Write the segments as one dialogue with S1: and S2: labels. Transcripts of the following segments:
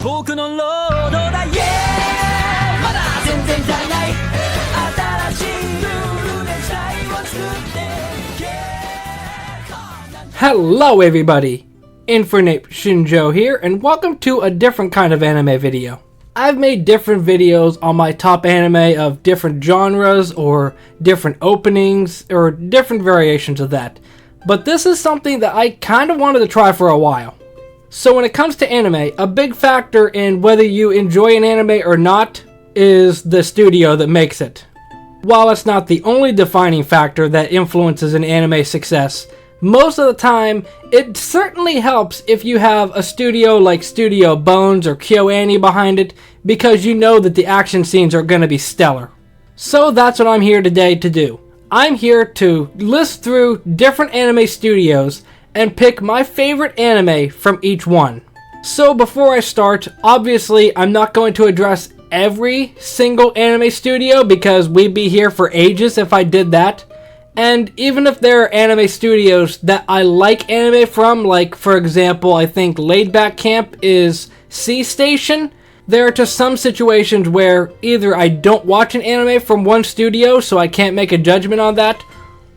S1: 僕のロードだ Yeah まだ全然足りない新しいルールで時代を作って
S2: Hello everybody, Infernape Shinjo here, and welcome to a different kind of anime video. I've made different videos on my top anime of different genres or different openings or different variations of that, but this is something that I kind of wanted to try for a while. So when it comes to anime, a big factor in whether you enjoy an anime or not is the studio that makes it. While it's not the only defining factor that influences an anime's success, most of the time, it certainly helps if you have a studio like Studio Bones or KyoAni behind it, because you know that the action scenes are going to be stellar. So that's what I'm here today to do. I'm here to list through different anime studios and pick my favorite anime from each one. So before I start, obviously I'm not going to address every single anime studio because we'd be here for ages if I did that. And even if there are anime studios that I like anime from, like for example, I think Laid Back Camp is C Station, there are just some situations where either I don't watch an anime from one studio, so I can't make a judgment on that,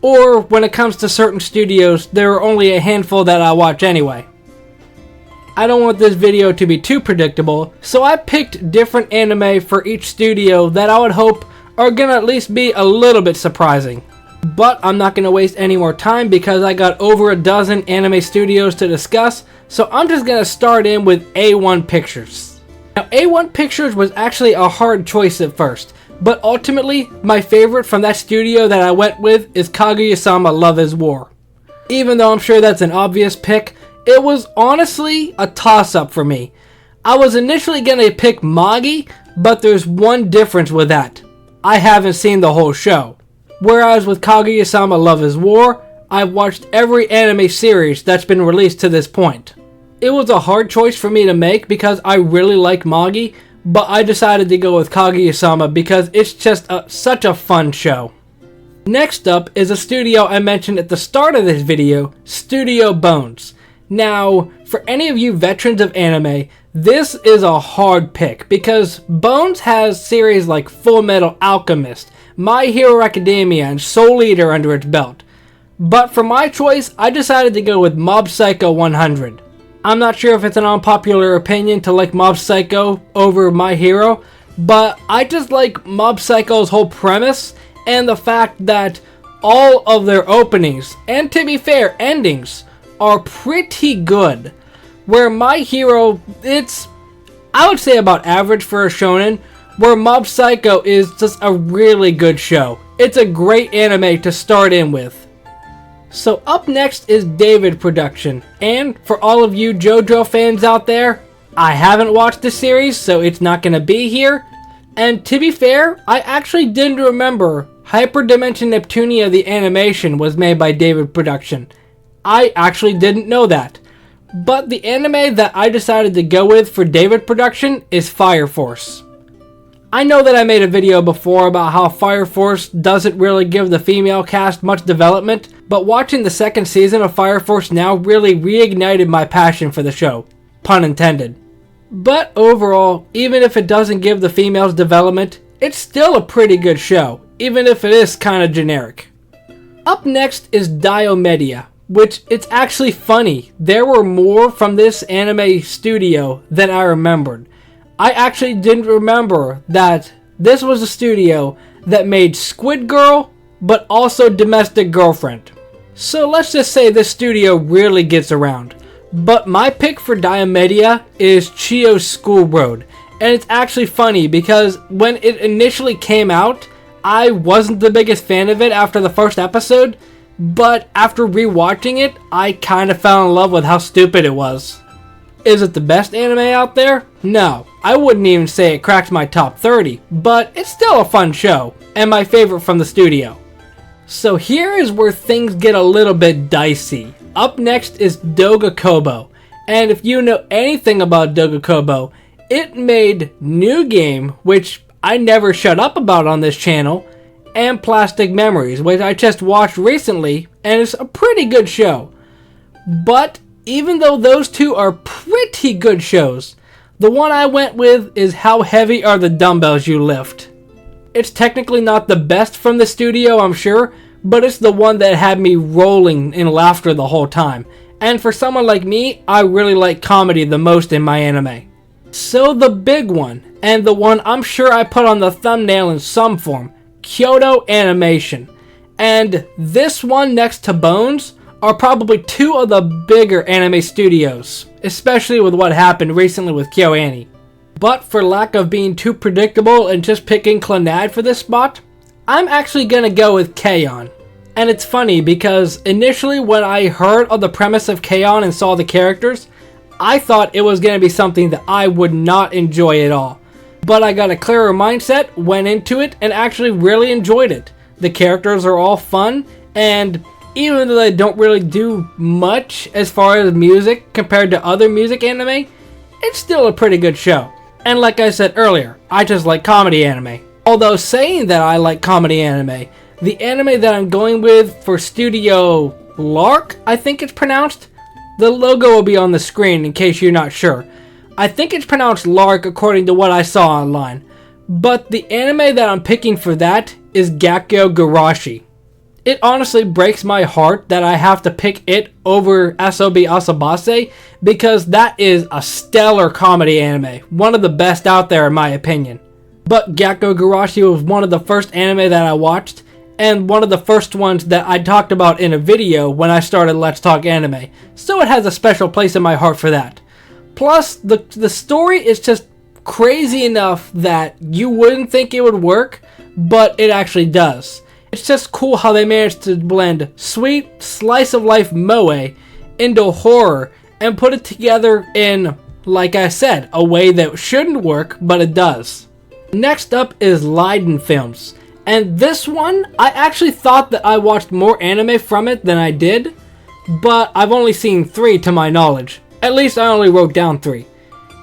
S2: or when it comes to certain studios, there are only a handful that I watch anyway. I don't want this video to be too predictable, so I picked different anime for each studio that I would hope are gonna at least be a little bit surprising. But I'm not going to waste any more time because I got over a dozen anime studios to discuss, so I'm just going to start in with A1 Pictures. Now A1 Pictures was actually a hard choice at first, but ultimately my favorite from that studio that I went with is Kaguya-sama Love is War. Even though I'm sure that's an obvious pick, it was honestly a toss-up for me. I was initially going to pick Magi, but there's one difference with that. I haven't seen the whole show. Whereas with Kaguya-sama Love is War, I've watched every anime series that's been released to this point. It was a hard choice for me to make because I really like Magi, but I decided to go with Kaguya-sama because it's just such a fun show. Next up is a studio I mentioned at the start of this video, Studio Bones. Now, for any of you veterans of anime, this is a hard pick because Bones has series like Full Metal Alchemist, My Hero Academia, and Soul Eater under its belt. But for my choice, I decided to go with Mob Psycho 100. I'm not sure if it's an unpopular opinion to like Mob Psycho over My Hero, but I just like Mob Psycho's whole premise and the fact that all of their openings, and to be fair, endings, are pretty good. Where My Hero, it's, I would say about average for a shonen, where Mob Psycho is just a really good show. It's a great anime to start in with. So up next is David Production, and for all of you JoJo fans out there, I haven't watched the series, so it's not going to be here. And to be fair, I actually didn't remember Hyperdimension Neptunia the animation was made by David Production. I actually didn't know that. But the anime that I decided to go with for David Production is Fire Force. I know that I made a video before about how Fire Force doesn't really give the female cast much development, but watching the second season of Fire Force now really reignited my passion for the show. Pun intended. But overall, even if it doesn't give the females development, it's still a pretty good show, even if it is kinda generic. Up next is Diomedia, which it's actually funny. There were more from this anime studio than I remembered. I actually didn't remember that this was a studio that made Squid Girl, but also Domestic Girlfriend. So let's just say this studio really gets around. But my pick for Diomedia is Chio's School Road. And it's actually funny because when it initially came out, I wasn't the biggest fan of it after the first episode. But after rewatching it, I kind of fell in love with how stupid it was. Is it the best anime out there? No, I wouldn't even say it cracked my top 30, but it's still a fun show, and my favorite from the studio. So here is where things get a little bit dicey. Up next is Doga Kobo, and if you know anything about Doga Kobo, it made New Game, which I never shut up about on this channel, and Plastic Memories, which I just watched recently, and it's a pretty good show. But even though those two are pretty good shows, The one I went with is How Heavy Are the Dumbbells You Lift. It's technically not the best from the studio, I'm sure, but it's the one that had me rolling in laughter the whole time. And for someone like me, I really like comedy the most in my anime. So the big one, and the one I'm sure I put on the thumbnail in some form, Kyoto Animation. And this one next to Bones are probably two of the bigger anime studios, especially with what happened recently with KyoAni. But for lack of being too predictable and just picking Clannad for this spot, I'm actually gonna go with K-On! And it's funny because initially when I heard of the premise of K-On! And saw the characters, I thought it was gonna be something that I would not enjoy at all. But I got a clearer mindset, went into it, and actually really enjoyed it. The characters are all fun, and even though they don't really do much as far as music compared to other music anime, it's still a pretty good show. And like I said earlier, I just like comedy anime. Although saying that I like comedy anime, the anime that I'm going with for Studio Lark, I think it's pronounced. The logo will be on the screen in case you're not sure. I think it's pronounced Lark according to what I saw online. But the anime that I'm picking for that is Gakko Garashi. It honestly breaks my heart that I have to pick it over Asobi Asabase because that is a stellar comedy anime. One of the best out there in my opinion. But Gakko Garashi was one of the first anime that I watched and one of the first ones that I talked about in a video when I started Let's Talk Anime. So it has a special place in my heart for that. Plus, the story is just crazy enough that you wouldn't think it would work, but it actually does. It's just cool how they managed to blend sweet, slice-of-life moe into horror and put it together in, like I said, a way that shouldn't work, but it does. Next up is Leiden Films. And this one, I actually thought that I watched more anime from it than I did, but I've only seen 3 to my knowledge. At least I only wrote down 3.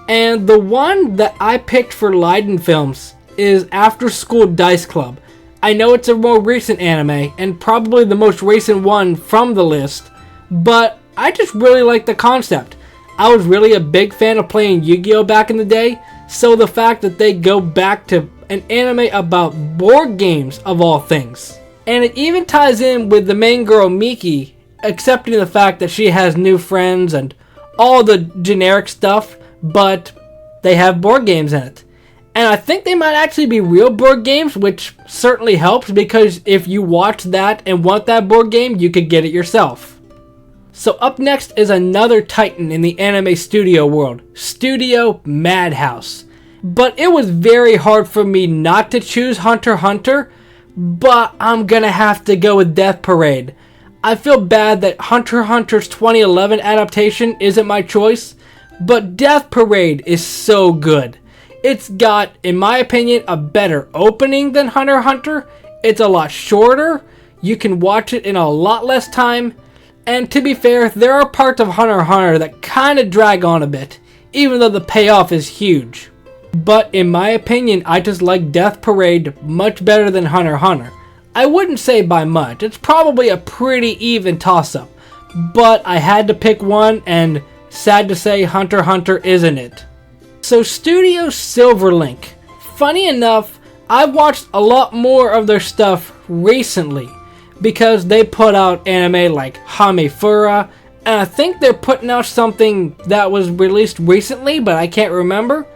S2: And the one that I picked for Leiden Films is After School Dice Club. I know it's a more recent anime, and probably the most recent one from the list, but I just really like the concept. I was really a big fan of playing Yu-Gi-Oh! Back in the day, so the fact that they go back to an anime about board games of all things. And it even ties in with the main girl Miki, accepting the fact that she has new friends and all the generic stuff, but they have board games in it. And I think they might actually be real board games, which certainly helps because if you watch that and want that board game, you could get it yourself. So up next is another titan in the anime studio world, Studio Madhouse. But it was very hard for me not to choose Hunter x Hunter, but I'm gonna have to go with Death Parade. I feel bad that Hunter x Hunter's 2011 adaptation isn't my choice, but Death Parade is so good. It's got, in my opinion, a better opening than Hunter x Hunter. It's a lot shorter. You can watch it in a lot less time. And to be fair, there are parts of Hunter x Hunter that kind of drag on a bit, even though the payoff is huge. But in my opinion, I just like Death Parade much better than Hunter x Hunter. I wouldn't say by much. It's probably a pretty even toss-up. But I had to pick one, and sad to say, Hunter x Hunter isn't it. So Studio Silverlink. Funny enough, I've watched a lot more of their stuff recently because they put out anime like Hamefura, and I think they're putting out something that was released recently, but I can't remember.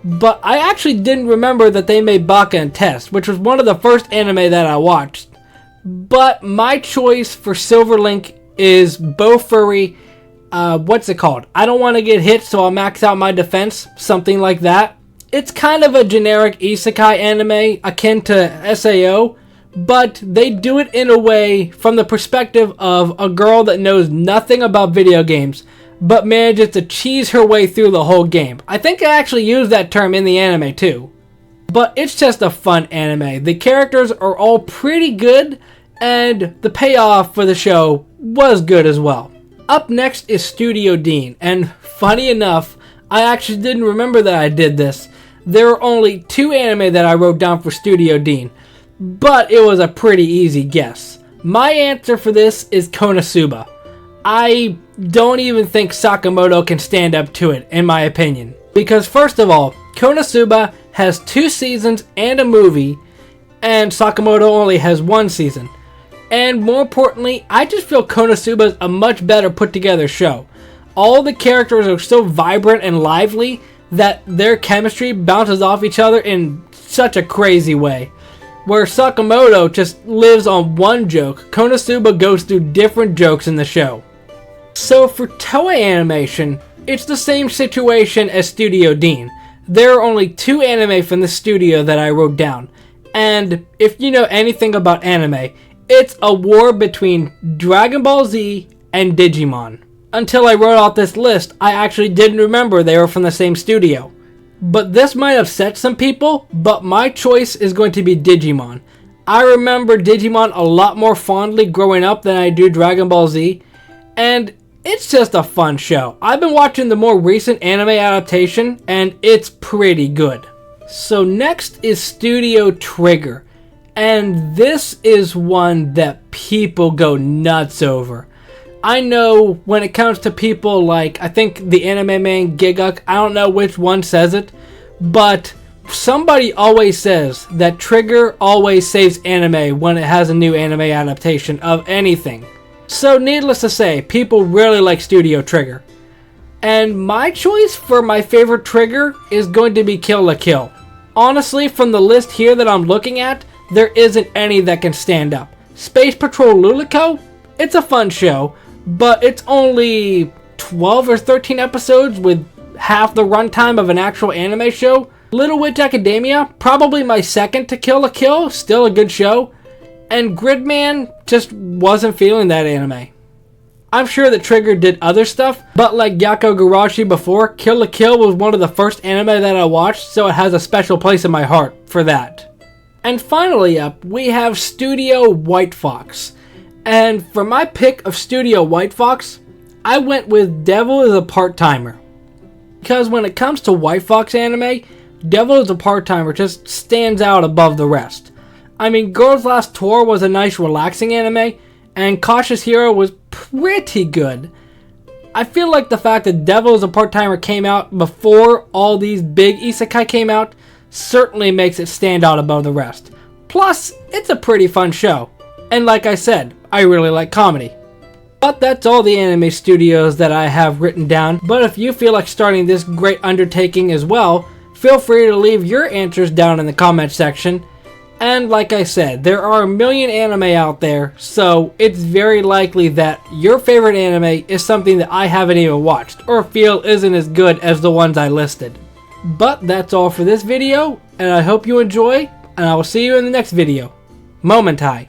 S2: But I actually didn't remember that they made Baka and Test, which was one of the first anime that I watched. But my choice for Silverlink is Bofuri. What's it called? I don't want to get hit, so I'll max out my defense. Something like that. It's kind of a generic isekai anime akin to SAO, but they do it in a way from the perspective of a girl that knows nothing about video games, but manages to cheese her way through the whole game. I think I actually use that term in the anime too. But it's just a fun anime. The characters are all pretty good, and the payoff for the show was good as well. Up next is Studio Dean, and funny enough, I actually didn't remember that I did this. There are only 2 anime that I wrote down for Studio Dean, but it was a pretty easy guess. My answer for this is Konosuba. I don't even think Sakamoto can stand up to it, in my opinion. Because first of all, Konosuba has 2 seasons and a movie, and Sakamoto only has 1 season. And more importantly, I just feel Konosuba is a much better put together show. All the characters are so vibrant and lively that their chemistry bounces off each other in such a crazy way. Where Sakamoto just lives on one joke, Konosuba goes through different jokes in the show. So for Toei Animation, it's the same situation as Studio Dean. There are only 2 anime from the studio that I wrote down. And if you know anything about anime, it's a war between Dragon Ball Z and Digimon. Until I wrote out this list, I actually didn't remember they were from the same studio. But this might upset some people, but my choice is going to be Digimon. I remember Digimon a lot more fondly growing up than I do Dragon Ball Z, and it's just a fun show. I've been watching the more recent anime adaptation, and it's pretty good. So next is Studio Trigger, and this is one that people go nuts over. I know when it comes to people like, I think the anime man Giguk, I don't know which one says it, but somebody always says that Trigger always saves anime when it has a new anime adaptation of anything. So needless to say, people really like Studio Trigger. And my choice for my favorite Trigger is going to be Kill la Kill. Honestly, from the list here that I'm looking at, there isn't any that can stand up. Space Patrol Lulico, it's a fun show, but it's only 12 or 13 episodes with half the runtime of an actual anime show. Little Witch Academia, probably my second to Kill la Kill, still a good show. And Gridman just wasn't feeling that anime. I'm sure that Trigger did other stuff, but like Yako Garashi before, Kill la Kill was one of the first anime that I watched, so it has a special place in my heart for that. And finally up, we have Studio White Fox. And for my pick of Studio White Fox, I went with Devil is a Part-Timer. Because when it comes to White Fox anime, Devil is a Part-Timer just stands out above the rest. I mean, Girls Last Tour was a nice relaxing anime, and Cautious Hero was pretty good. I feel like the fact that Devil is a Part-Timer came out before all these big isekai came out certainly makes it stand out above the rest. Plus, it's a pretty fun show. And like I said, I really like comedy. But that's all the anime studios that I have written down. But if you feel like starting this great undertaking as well, feel free to leave your answers down in the comment section. And like I said, there are a million anime out there, so it's very likely that your favorite anime is something that I haven't even watched or feel isn't as good as the ones I listed. But that's all for this video, and I hope you enjoy, and I will see you in the next video. Momentai.